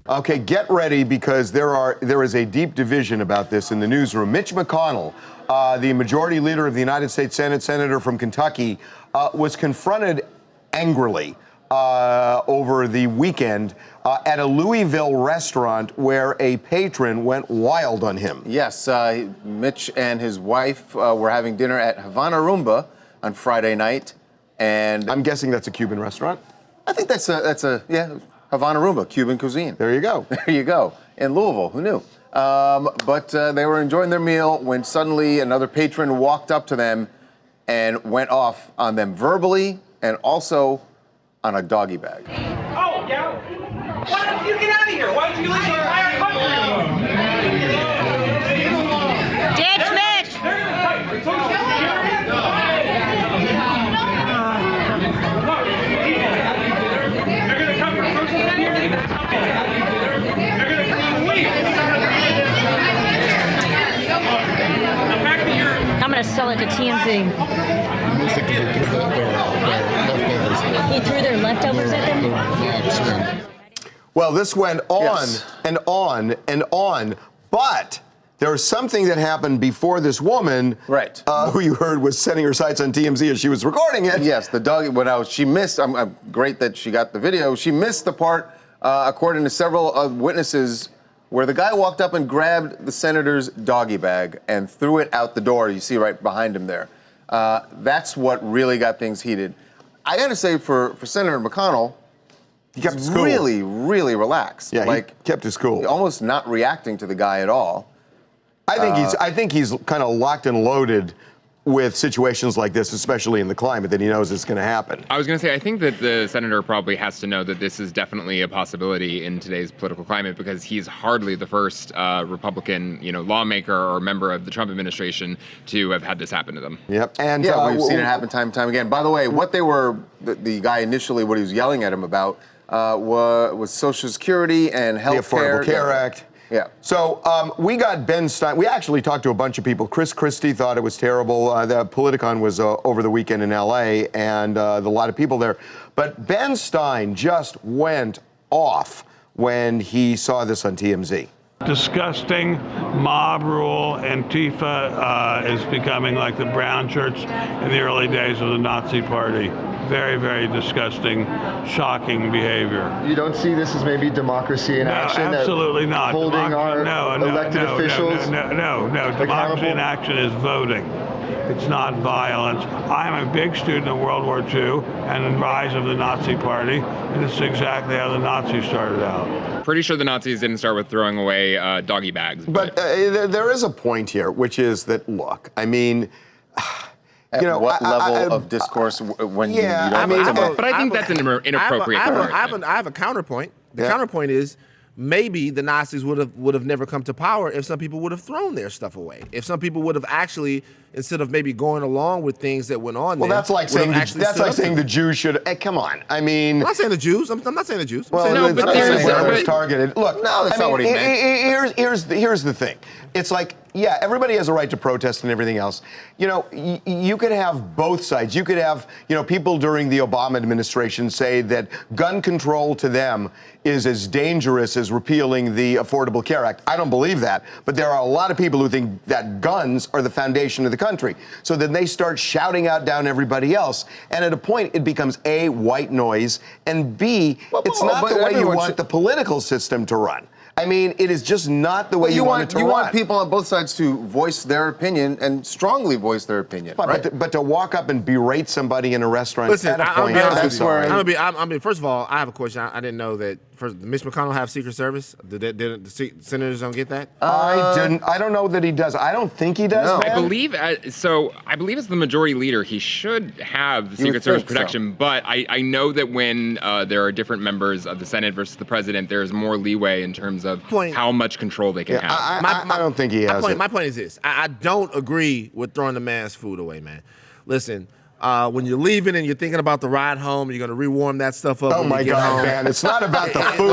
Okay, get ready because there is a deep division about this in the newsroom. Mitch McConnell, the Majority Leader of the United States Senate, senator from Kentucky, was confronted angrily over the weekend at a Louisville restaurant where a patron went wild on him. Yes, Mitch and his wife were having dinner at Havana Rumba on Friday night, and I'm guessing that's a Cuban restaurant. I think that's a Havana Rumba, Cuban cuisine. There you go. There you go. In Louisville, who knew? But they were enjoying their meal when suddenly another patron walked up to them and went off on them verbally and also on a doggy bag. Oh, yeah? Why don't you get out of here? Why don't you leave your entire country? Ditch Mitch! They're going to come for social security. They're going to come and leave. The fact that you're... I'm going to sell it to TMZ. He threw their leftovers at them? Well, this went on Yes. and on and on, but there was something that happened before this woman, Right. Who you heard was setting her sights on TMZ as she was recording it. Yes, the doggy, she missed, I'm great that she got the video, she missed the part, according to several witnesses, where the guy walked up and grabbed the senator's doggy bag and threw it out the door. You see right behind him there. That's what really got things heated. I gotta say, for Senator McConnell, He kept his cool. really, really relaxed. Yeah, like, he kept his cool. almost not reacting to the guy at all. I think he's kind of locked and loaded with situations like this, especially in the climate that he knows is going to happen. I was going to say, I think that the senator probably has to know that this is definitely a possibility in today's political climate because he's hardly the first Republican, lawmaker or member of the Trump administration to have had this happen to them. Yep. And Yeah, we've seen it happen time and time again. By the way, what they were, the guy initially, what he was yelling at him about was Social Security and health care. The Affordable Care Act. Yeah. So we got Ben Stein. We actually talked to a bunch of people. Chris Christie thought it was terrible. The Politicon was over the weekend in L.A. and a lot of people there. But Ben Stein just went off when he saw this on TMZ. Disgusting mob rule. Antifa is becoming like the brown church in the early days of the Nazi Party. Very, very disgusting, shocking behavior. You don't see this as maybe democracy in action? No, absolutely not. Holding our elected officials No. Democracy in action is voting. It's not violence. I'm a big student of World War II and the rise of the Nazi Party, and this is exactly how the Nazis started out. Pretty sure the Nazis didn't start with throwing away doggy bags. But there is a point here, which is that, look, I mean... At what level of discourse when you don't but I think that's an inappropriate I have a counterpoint. The counterpoint is maybe the Nazis would have never come to power if some people would have thrown their stuff away. If some people would have actually, instead of maybe going along with things that went on. Well, that's like saying the Jews should. Hey, come on. I mean, I'm not saying the Jews. I'm not saying the Jews. Well, but there's targeted. Look, no, that's not what he meant. Here's the thing. It's like, yeah, everybody has a right to protest and everything else. You could have both sides. You could have, people during the Obama administration say that gun control to them is as dangerous as repealing the Affordable Care Act. I don't believe that, but there are a lot of people who think that guns are the foundation of the country. So then they start shouting out down everybody else, and at a point it becomes A, white noise, and B, it's not the way you want the political system to run. I mean, it is just not the way you want it to run. You want people on both sides to voice their opinion and strongly voice their opinion, right? But to walk up and berate somebody in a restaurant Listen, at a point, I mean, first of all, I have a question. I didn't know that. First, did Mitch McConnell have Secret Service? Did the senators don't get that? I didn't. I don't know that he does. I don't think he does. No. I believe as the majority leader, he should have the Secret Service protection. So. But I know that when there are different members of the Senate versus the president, there's more leeway in terms of how much control they can have. I don't think he has it. My point is this. I don't agree with throwing the man's food away, man. Listen, when you're leaving and you're thinking about the ride home, you're going to rewarm that stuff up when you get home. Man, it's not about the food.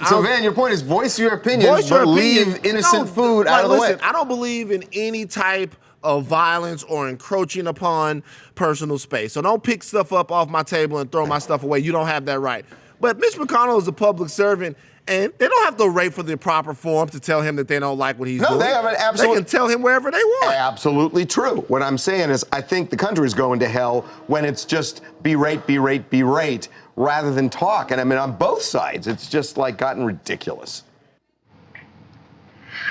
So, Van, your point is voice your opinion, leave innocent food out of the way. I don't believe in any type of violence or encroaching upon personal space. So don't pick stuff up off my table and throw my stuff away. You don't have that right. But Mitch McConnell is a public servant, and they don't have to wait for the proper forum to tell him that they don't like what he's doing. No, they have an absolute. They can tell him wherever they want. Absolutely true. What I'm saying is, I think the country is going to hell when it's just berate, berate, berate, rather than talk. And I mean, on both sides, it's just like gotten ridiculous.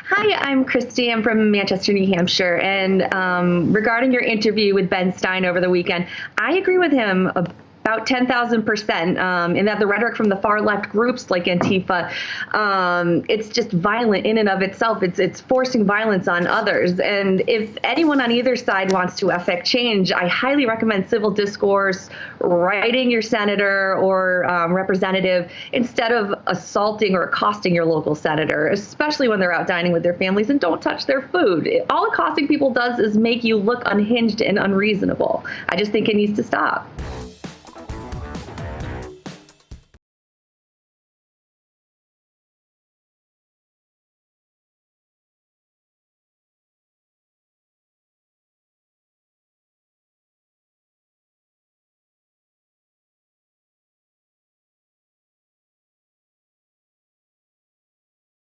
Hi, I'm Christy. I'm from Manchester, New Hampshire. And regarding your interview with Ben Stein over the weekend, I agree with him about 10,000% in that the rhetoric from the far left groups like Antifa, it's just violent in and of itself. It's forcing violence on others. And if anyone on either side wants to affect change, I highly recommend civil discourse, writing your senator or representative instead of assaulting or accosting your local senator, especially when they're out dining with their families, and don't touch their food. All accosting people does is make you look unhinged and unreasonable. I just think it needs to stop.